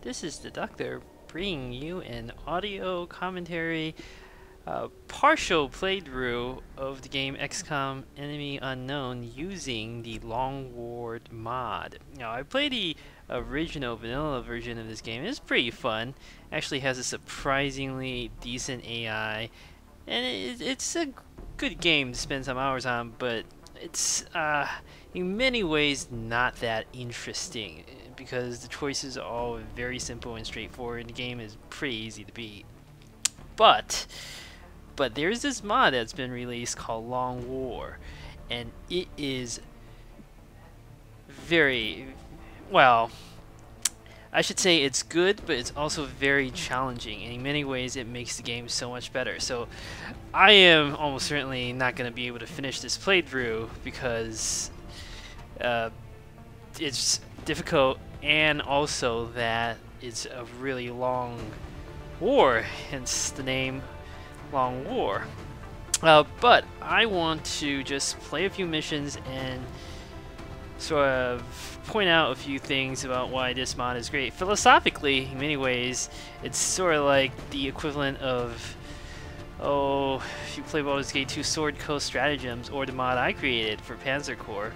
This is Deducter bringing you an audio commentary, partial playthrough of the game XCOM Enemy Unknown using the Long Ward mod. Now, I played the original vanilla version of this game. It's pretty fun. Actually has a surprisingly decent AI, and it's a good game to spend some hours on, but it's in many ways not that interesting because the choices are all very simple and straightforward. The game is pretty easy to beat. But there's this mod that's been released called Long War, and it is very, well, I should say it's good, but it's also very challenging, and in many ways it makes the game so much better. So I am almost certainly not going to be able to finish this playthrough because it's difficult, and also that it's a really long war, hence the name Long War. But I want to just play a few missions and sort of point out a few things about why this mod is great. Philosophically, in many ways, it's sort of like the equivalent of, if you play Baldur's Gate 2 Sword Coast Stratagems, or the mod I created for Panzer Corps.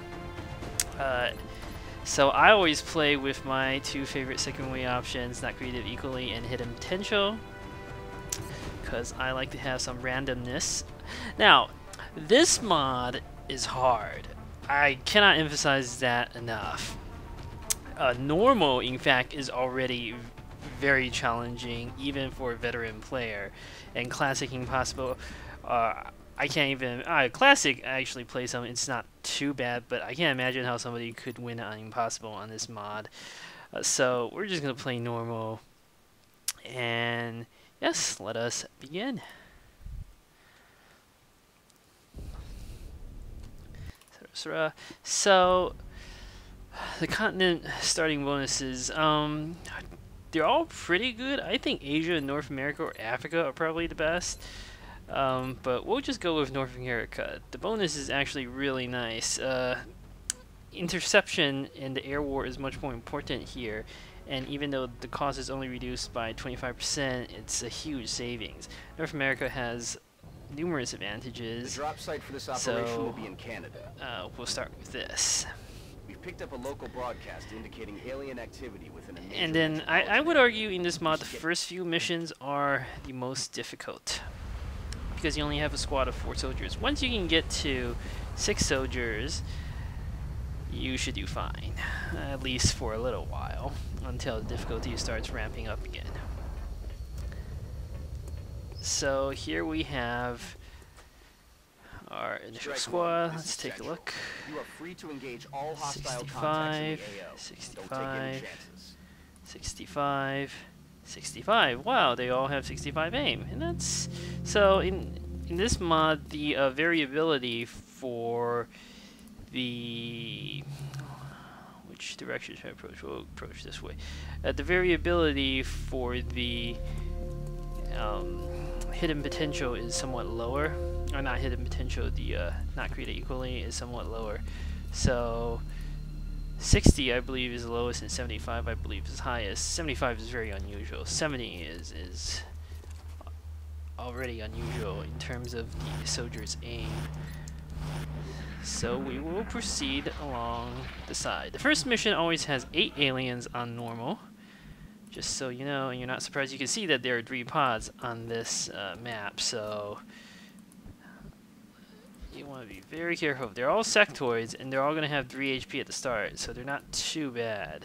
So I always play with my two favorite second wave options, not creative equally and hidden potential, because I like to have some randomness. Now, this mod is hard. I cannot emphasize that enough. Normal, in fact, is already very challenging, even for a veteran player. And Classic Impossible, I can't even... Classic, I actually play some, it's not too bad, but I can't imagine how somebody could win on Impossible on this mod. So we're just going to play normal. And yes, let us begin. So, the continent starting bonuses, they're all pretty good. I think Asia and North America or Africa are probably the best. But we'll just go with North America. The bonus is actually really nice. Interception in the air war is much more important here. And even though the cost is only reduced by 25%, it's a huge savings. North America has numerous advantages. The drop site for this operation will be in Canada. We'll start with this. We've picked up a local broadcast indicating alien activity within a major And then I would argue in this mod the first few missions are the most difficult, because you only have a squad of 4 soldiers. Once you can get to 6 soldiers, you should do fine, at least for a little while, until the difficulty starts ramping up again. So here we have our initial squad. Let's take a look. You are free to engage all hostile contacts in the AO. 65, Don't take any chances. 65, 65. Wow, they all have 65 aim, and that's so. In this mod, the variability for the which direction should I approach? We'll approach this way. The variability for the hidden potential is somewhat lower, or not hidden potential. The not created equally is somewhat lower. So 60, I believe, is the lowest, and 75, I believe, is highest. 75 is very unusual. 70 is already unusual in terms of the soldier's aim. So we will proceed along the side. The first mission always has 8 aliens on normal. Just so you know, and you're not surprised, you can see that there are 3 pods on this map, so you want to be very careful. They're all sectoids, and they're all going to have 3 HP at the start, so they're not too bad.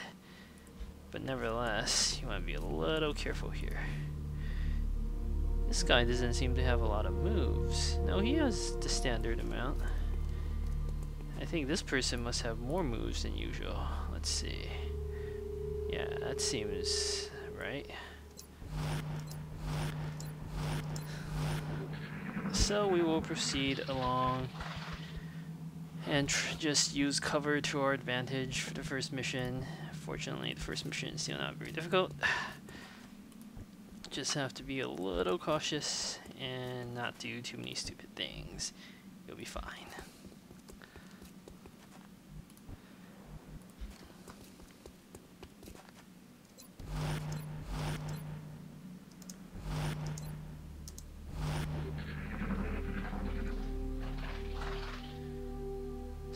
But nevertheless, you want to be a little careful here. This guy doesn't seem to have a lot of moves. No, he has the standard amount. I think this person must have more moves than usual. Let's see. Yeah, that seems right. So we will proceed along and just use cover to our advantage for the first mission. Fortunately, the first mission is still not very difficult. Just have to be a little cautious and not do too many stupid things. You'll be fine.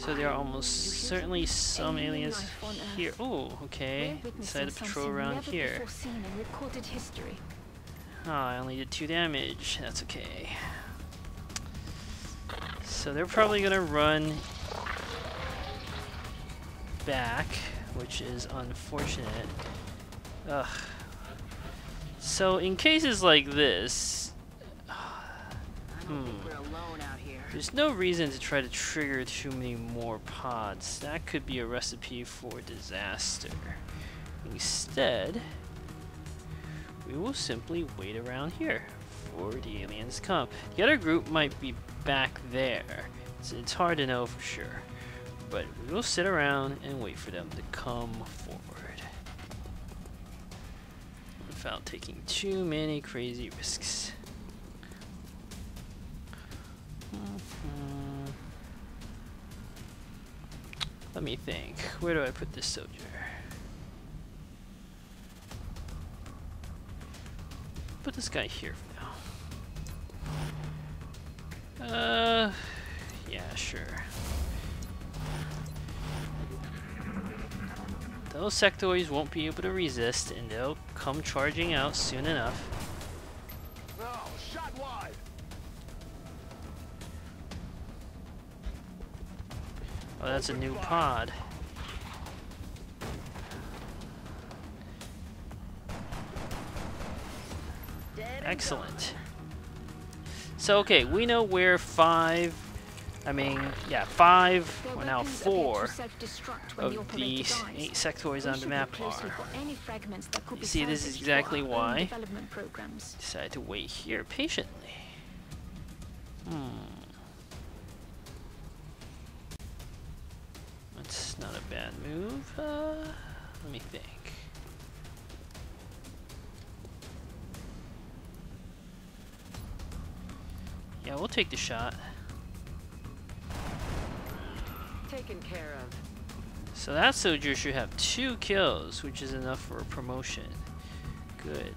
So there are almost certainly some aliens here. Oh, okay. Decided to patrol around here. Oh, I only did 2 damage. That's okay. So they're probably gonna run back, which is unfortunate. Ugh. So in cases like this, there's no reason to try to trigger too many more pods. That could be a recipe for disaster. Instead, we will simply wait around here for the aliens to come. The other group might be back there. It's hard to know for sure. But we will sit around and wait for them to come forward. Without taking too many crazy risks. Let me think. Where do I put this soldier? Put this guy here for now. Yeah, sure. Those sectoids won't be able to resist, and they'll come charging out soon enough. Oh, shot wide. Oh, that's a new pod. Excellent. So, okay, we know where 5, or now 4 of the 8 sectoids on the map are. You see, this is exactly why I decided to wait here patiently. That's not a bad move. Let me think. Yeah, we'll take the shot. Taken care of. So that soldier should have 2 kills, which is enough for a promotion. Good.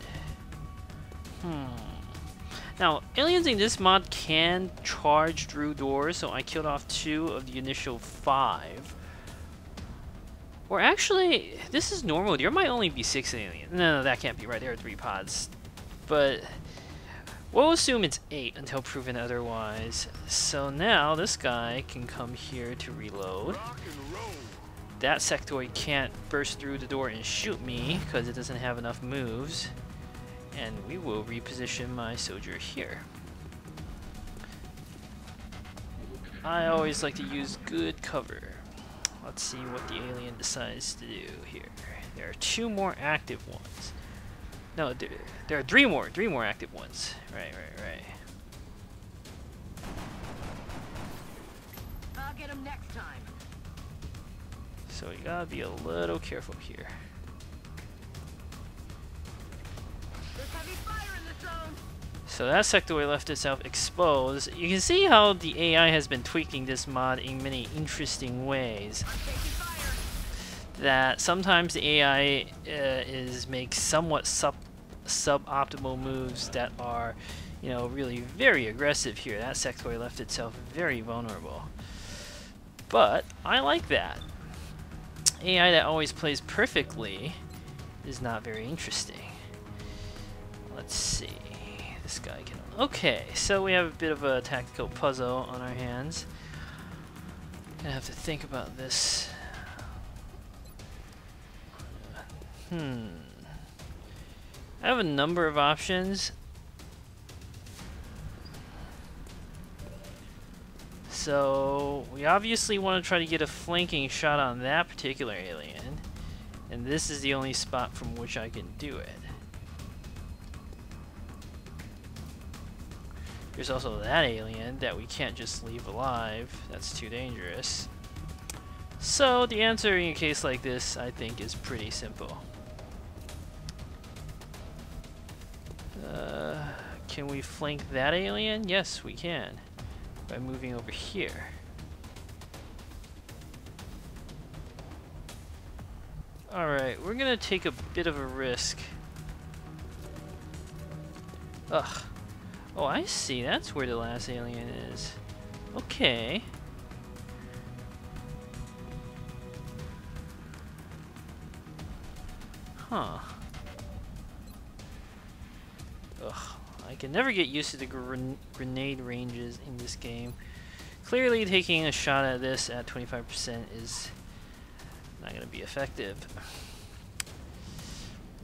Now, aliens in this mod can charge through doors, so I killed off 2 of the initial 5. Or actually, this is normal. There might only be 6 aliens. No, that can't be right. There are 3 pods. But we'll assume it's 8 until proven otherwise. So now this guy can come here to reload. That sectoid can't burst through the door and shoot me because it doesn't have enough moves. And we will reposition my soldier here. I always like to use good cover. Let's see what the alien decides to do here. There are 2 more active ones. No, there are 3 more active ones. Right. I'll get him next time. So we gotta be a little careful here. There's heavy fire in the zone. So that sectoid left itself exposed. You can see how the AI has been tweaking this mod in many interesting ways. I'm taking fire. That sometimes the AI makes somewhat suboptimal moves that are, really very aggressive here. That sectoid left itself very vulnerable. But I like that. AI that always plays perfectly is not very interesting. Let's see. This guy can... Okay, so we have a bit of a tactical puzzle on our hands. Gonna have to think about this. I have a number of options. So we obviously want to try to get a flanking shot on that particular alien, and this is the only spot from which I can do it. There's also that alien that we can't just leave alive. That's too dangerous. So the answer in a case like this, I think, is pretty simple. Can we flank that alien? Yes, we can. By moving over here. Alright, we're gonna take a bit of a risk. Ugh. Oh, I see. That's where the last alien is. Okay. Huh. Ugh. I can never get used to the grenade ranges in this game. Clearly taking a shot at this at 25% is not going to be effective.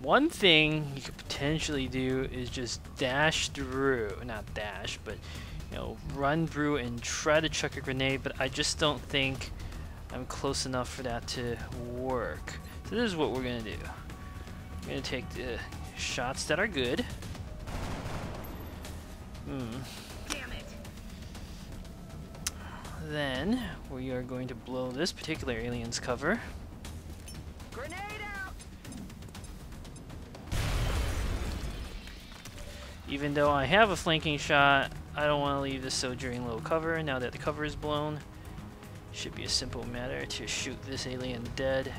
One thing you could potentially do is just dash through, not dash, but you know, run through and try to chuck a grenade, but I just don't think I'm close enough for that to work. So this is what we're going to do. We're going to take the shots that are good. Damn it. Then we are going to blow this particular alien's cover. Grenade out. Even though I have a flanking shot, I don't want to leave this soldier in low cover. Now that the cover is blown, should be a simple matter to shoot this alien dead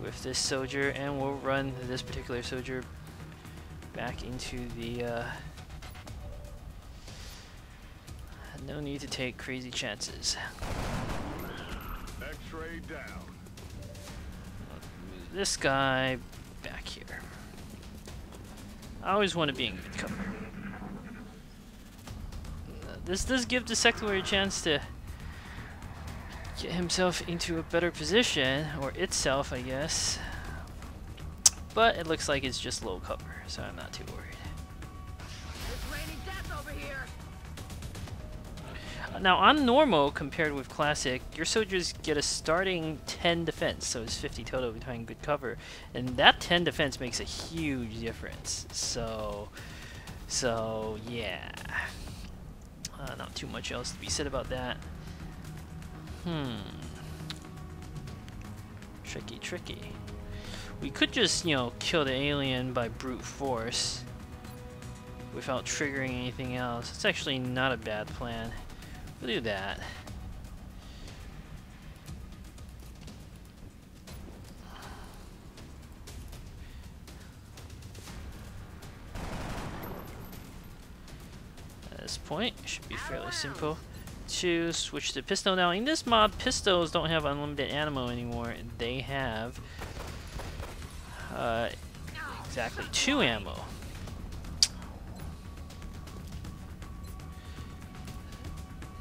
with this soldier, and we'll run this particular soldier back into the no need to take crazy chances. X-ray down. Move this guy back here. I always want to be in good cover. This does give the Sector a chance to get himself into a better position, or itself, I guess. But it looks like it's just low cover, so I'm not too worried. It's raining death over here. Now, on normal, compared with classic, your soldiers get a starting 10 defense, so it's 50 total behind good cover, and that 10 defense makes a huge difference. So yeah, not too much else to be said about that. Tricky. We could just, you know, kill the alien by brute force without triggering anything else. It's actually not a bad plan. We'll do that. At this point, it should be fairly simple to switch the pistol. Now, in this mod, pistols don't have unlimited ammo anymore. They have exactly 2 ammo.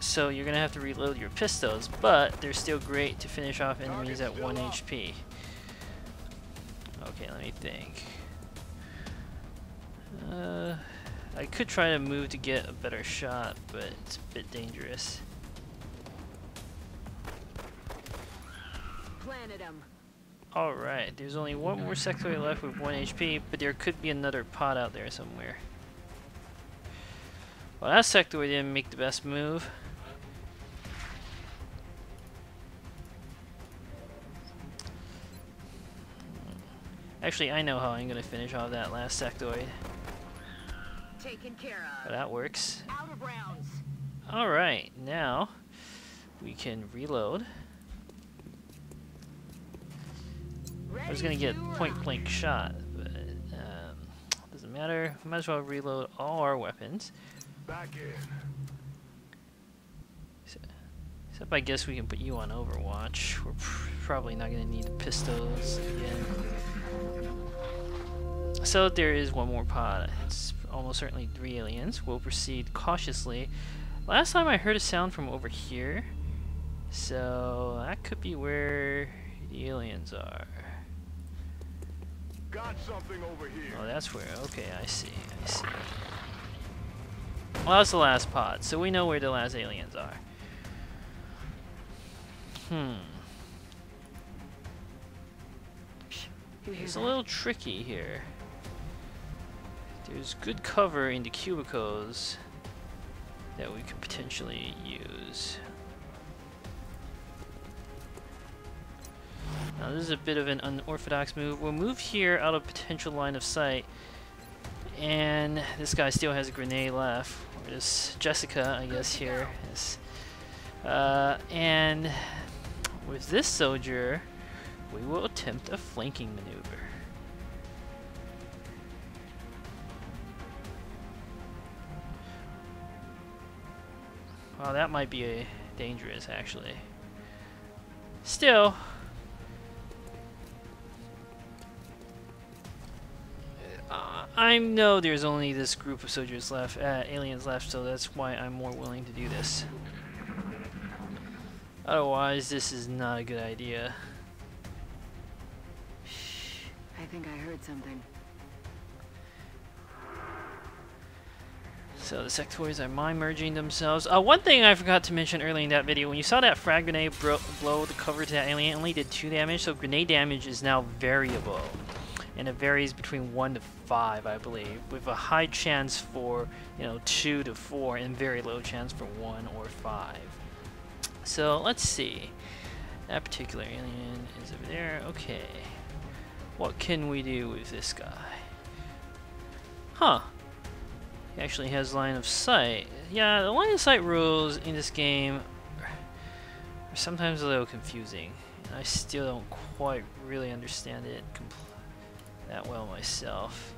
So you're gonna have to reload your pistols, but they're still great to finish off enemies at 1 HP. Okay, let me think. I could try to move to get a better shot, but it's a bit dangerous. Planted him. Alright, there's only one more sector left with 1 HP, but there could be another pod out there somewhere. Well, that sector didn't make the best move. Actually, I know how I'm going to finish off that last sectoid. Taken care of. But that works. Out of rounds. Alright, now we can reload. I was going to get point blank shot, but doesn't matter. Might as well reload all our weapons. Back in. Except I guess we can put you on Overwatch. We're probably not going to need pistols again. So there is one more pod. It's almost certainly 3 aliens. We'll proceed cautiously. Last time I heard a sound from over here, so that could be where the aliens are. Got something over here. Oh, that's where. Okay, I see. Well, that's the last pod, so we know where the last aliens are. It's a little tricky here. There's good cover in the cubicles that we could potentially use. Now this is a bit of an unorthodox move. We'll move here out of potential line of sight, and this guy still has a grenade left. Or this Jessica, I guess, here is. And with this soldier, we will attempt a flanking maneuver. Well, that might be dangerous, actually. Still, I know there's only this group of soldiers left, aliens left, so that's why I'm more willing to do this. Otherwise, this is not a good idea. I think I heard something. So the sectoids are mind merging themselves. One thing I forgot to mention earlier in that video, when you saw that frag grenade blow the cover to that alien, it only did 2 damage, so grenade damage is now variable. And it varies between 1 to 5, I believe, with a high chance for, 2 to 4, and very low chance for 1 or 5. So let's see. That particular alien is over there. Okay. What can we do with this guy? Huh. He actually has line of sight. Yeah, the line of sight rules in this game are sometimes a little confusing. And I still don't quite really understand it that well myself.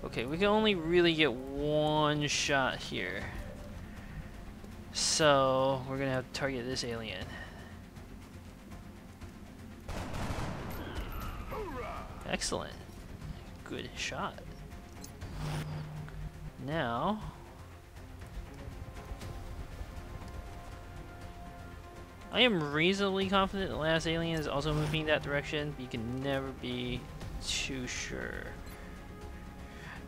Okay, we can only really get 1 shot here. So, we're gonna have to target this alien. Excellent. Good shot. Now, I am reasonably confident the last alien is also moving that direction, but you can never be too sure.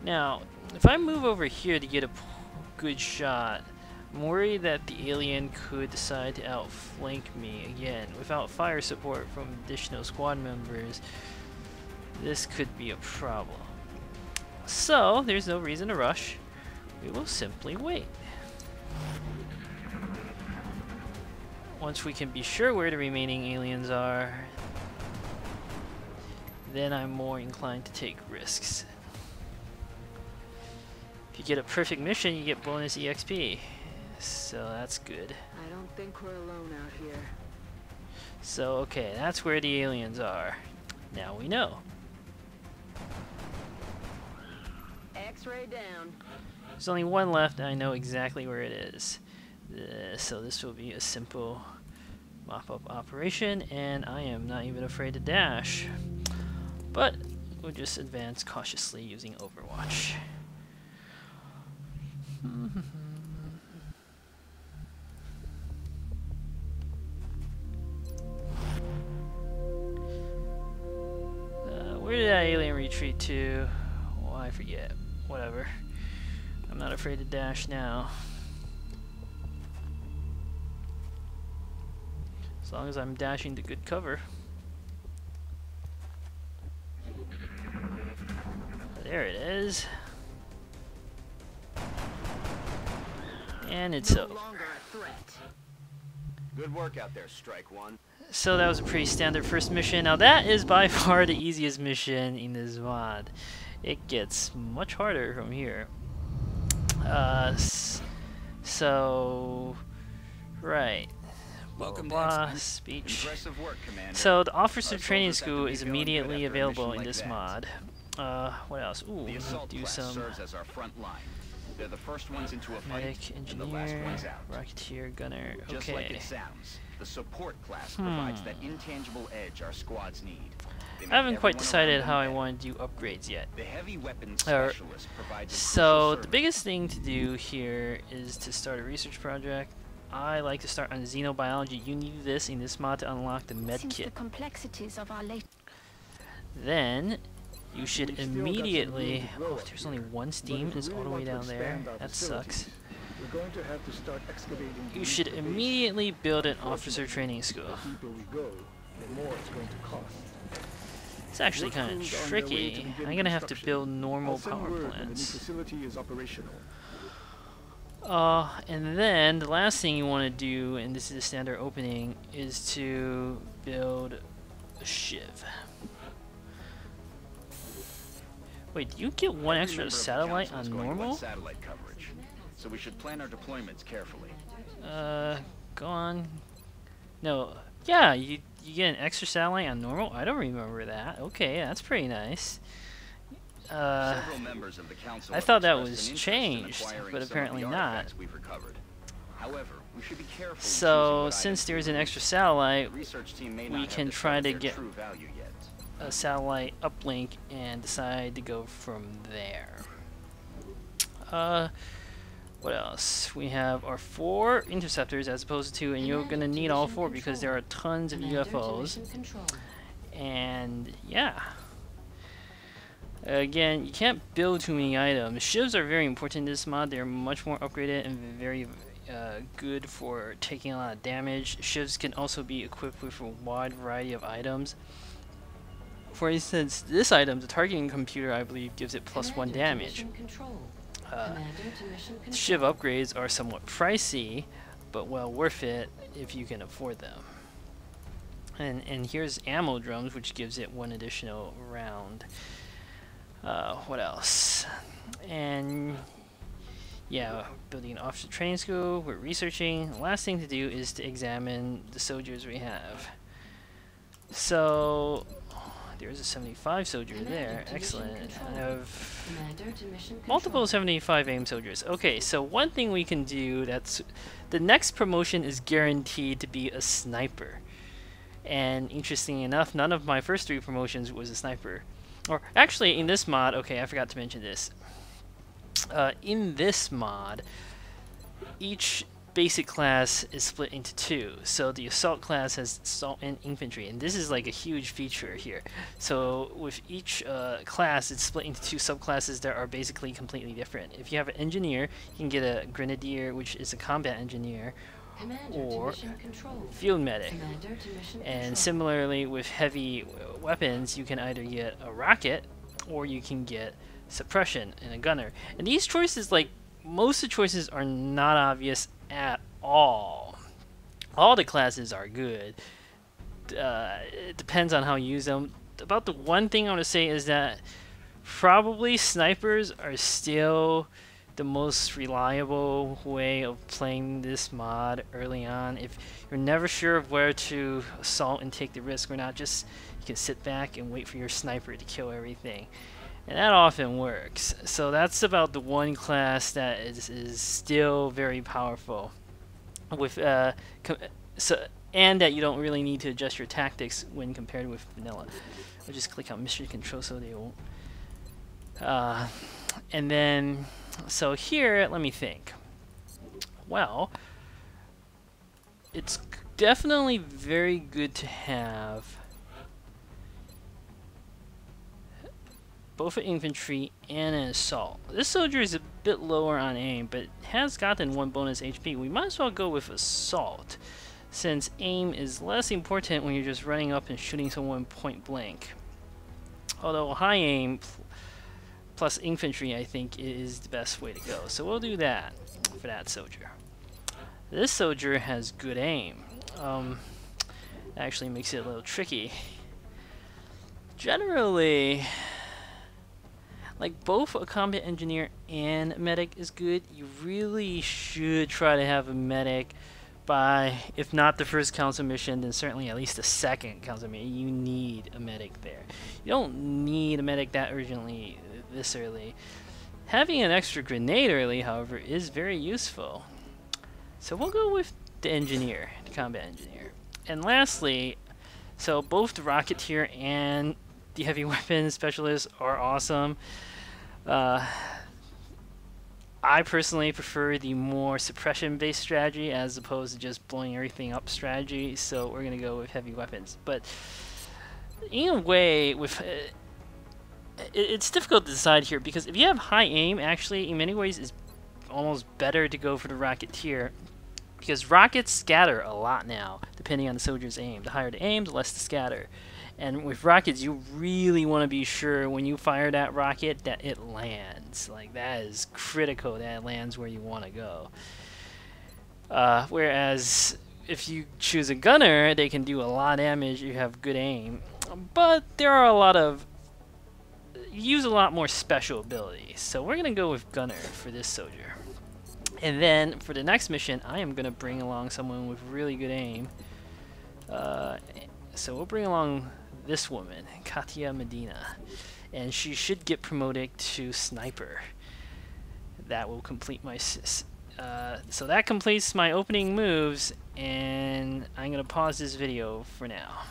Now, if I move over here to get a good shot, I'm worried that the alien could decide to outflank me again. Without fire support from additional squad members, this could be a problem. So, there's no reason to rush. We will simply wait. Once we can be sure where the remaining aliens are, then I'm more inclined to take risks. If you get a perfect mission, you get bonus EXP. So that's good. I don't think we're alone out here. So, okay, that's where the aliens are. Now we know. X-ray down. There's only 1 left, and I know exactly where it is. So this will be a simple mop-up operation, and I am not even afraid to dash. But we'll just advance cautiously using Overwatch. Where did that alien retreat to? Oh, I forget. Whatever. I'm not afraid to dash now. As long as I'm dashing to good cover. There it is. And it's No over. longer a threat. Good work out there, Strike One. So that was a pretty standard first mission. Now that is by far the easiest mission in this mod. It gets much harder from here. Right. Welcome to Blah, XCOM. speech. Impressive work, Commander. So the officer Our training soldiers have to school be is feeling good immediately after a available mission in like this that. mod. What else? Ooh, The we can assault do class some serves as our front line. They're the first ones into a fight, medic, and the last engineer, ones out. rocketeer, gunner. Just like Okay. it sounds, the support class provides that intangible edge our squads need. They I make haven't quite everyone decided around how I them want to do upgrades yet. better. The heavy weapons Alright. specialist provides a So crucial the service. biggest thing to do here is to start a research project. I like to start on xenobiology. You need this in this mod to unlock the med Since the kit. complexities of our late Then you should We've still got some immediately. room to grow Oh, up there's here, only one steam. But if we It's all really the way want to down there. expand our That facilities, sucks. We're going to have to start excavating. You beneath should the base. immediately build an officer Unfortunately, training school. The deeper we go, the more it's going to cost. It's actually Work kind of crews are on their way to tricky. begin I'm gonna have to construction. build normal I'll send power word when the new plants. facility is operational. And then the last thing you want to do, and this is a standard opening, is to build a shiv. Wait, do you get one Every extra member of the satellite council on is going to want normal? satellite coverage, so we should plan our deployments carefully. Go on. No, yeah, you get an extra satellite on normal? I don't remember that. Okay, that's pretty nice. Several members of the council I have thought that expressed was an interest in changed, acquiring but some of the apparently not. artifacts we've recovered. However, we should be careful in choosing So, what since items there's we an release. extra satellite, The research team may we not can have try discovered to their get true value yet. a satellite uplink and decide to go from there. What else? We have our 4 interceptors as opposed to 2, and you're gonna need all 4 because there are tons of UFOs. And yeah. Again, you can't build too many items. Shivs are very important in this mod. They're much more upgraded and very good for taking a lot of damage. Shivs can also be equipped with a wide variety of items. For instance, this item, the targeting computer, I believe, gives it +1 damage. Shiv upgrades are somewhat pricey, but well worth it if you can afford them. And here's ammo drums, which gives it 1 additional round. What else? And yeah, building an officer training school, we're researching. The last thing to do is to examine the soldiers we have. So there's a 75 soldier there. Excellent. I have multiple 75 aim soldiers. Okay, so one thing we can do, that's the next promotion is guaranteed to be a sniper. And interestingly enough, none of my first 3 promotions was a sniper. Or actually, in this mod, okay, I forgot to mention this. In this mod, each basic class is split into 2. So the assault class has assault and infantry, and this is like a huge feature here. So with each class, it's split into 2 subclasses that are basically completely different. If you have an engineer, you can get a grenadier, which is a combat engineer, or field medic. And similarly with heavy weapons, you can either get a rocket or you can get suppression and a gunner. And these choices, like most of the choices, are not obvious at all. All the classes are good. It depends on how you use them. About the one thing I want to say is that probably snipers are still the most reliable way of playing this mod early on. If you're never sure of where to assault and take the risk or not, just you can sit back and wait for your sniper to kill everything, and that often works. So that's about the one class that is still very powerful with and that you don't really need to adjust your tactics when compared with vanilla. I'll just click on mission control so they won't and then so here, let me think. Well, it's definitely very good to have both an infantry and an assault. This soldier is a bit lower on aim, but has gotten 1 bonus HP. We might as well go with assault, since aim is less important when you're just running up and shooting someone point blank. Although high aim plus infantry, I think, is the best way to go. So we'll do that for that soldier. This soldier has good aim. Actually makes it a little tricky. Generally, like both a combat engineer and medic is good. You really should try to have a medic by, if not the first council mission, then certainly at least the second council mission. You need a medic there. You don't need a medic that urgently this early. Having an extra grenade early, however, is very useful. So we'll go with the engineer, the combat engineer. And lastly, so both the rocketeer and the heavy weapons specialist are awesome. I personally prefer the more suppression-based strategy as opposed to just blowing everything up strategy, so we're gonna go with heavy weapons. But in a way, with it's difficult to decide here, because if you have high aim, actually in many ways it's almost better to go for the rocketeer, because rockets scatter a lot now depending on the soldier's aim. The higher the aim, the less the scatter. And with rockets, you really want to be sure when you fire that rocket that it lands. Like, that is critical, that it lands where you want to go. Whereas if you choose a gunner, they can do a lot of damage if you have good aim. But there are a lot of use a lot more special abilities. So we're gonna go with gunner for this soldier. And then for the next mission, I am gonna bring along someone with really good aim. So we'll bring along this woman, Katia Medina, and she should get promoted to sniper. That will complete my so that completes my opening moves, and I'm gonna pause this video for now.